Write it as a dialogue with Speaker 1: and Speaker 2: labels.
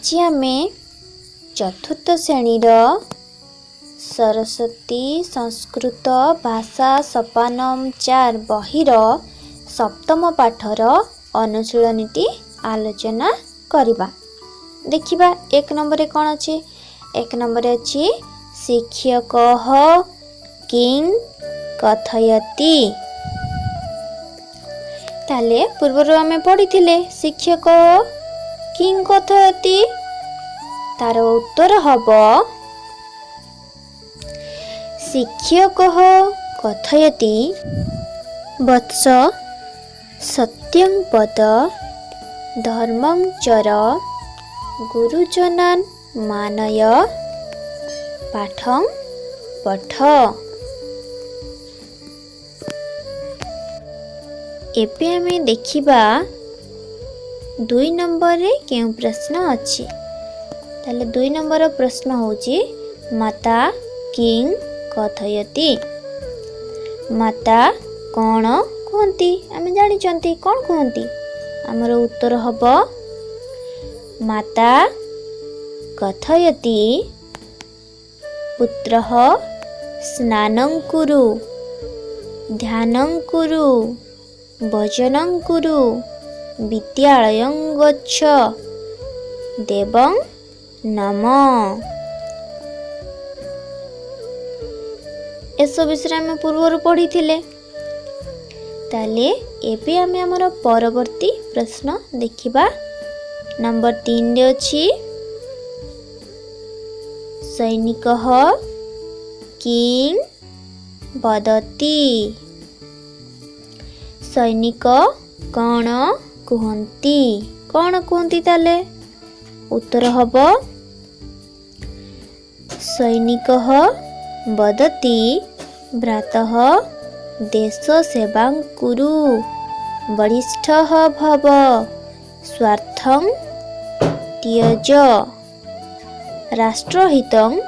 Speaker 1: आज आमे चतुर्थ श्रेणीर सरस्वती संस्कृत भाषा सोपानम 4 बहिर सप्तम पाठर अनुशीलनीटी आलोचना करिबा। देखिबा एक नंबर कौन अच्छे। एक नंबर अच्छी शिक्षक किं कथयति। ताले पूर्वर आमे पढ़ी शिक्षक किं कथयति। तार उत्तर हब शिक्षक कथयति वत्स सत्यं पद धर्मं चर गुरुजनान् मानय पाठं पठ। एबे आमे देखिबा 2 नंबर रे केउ प्रश्न अछि। ताले 2 नंबर प्रश्न होची माता किं कथयति। माता कौन कहती आमे जानी चंती कौन कहती। हमर उत्तर हब माता कथयति पुत्रः स्नानं कुरु ध्यानं कुरु भजनं कुरु विद्यालयं गच्छ देवं नम। एसब विषय आम पूर्व पढ़ी ताले एबे आमे हमर परवर्ती प्रश्न देखिबा। नंबर 3 रे अछि सैनिकः किं वदति। सैनिक कौन कहती कौन कहती। ताले उत्तर हब सैनिकः वदति भ्रातः देश सेवां कुरु वरिष्ठः भव स्वार्थं त्यज राष्ट्रहितं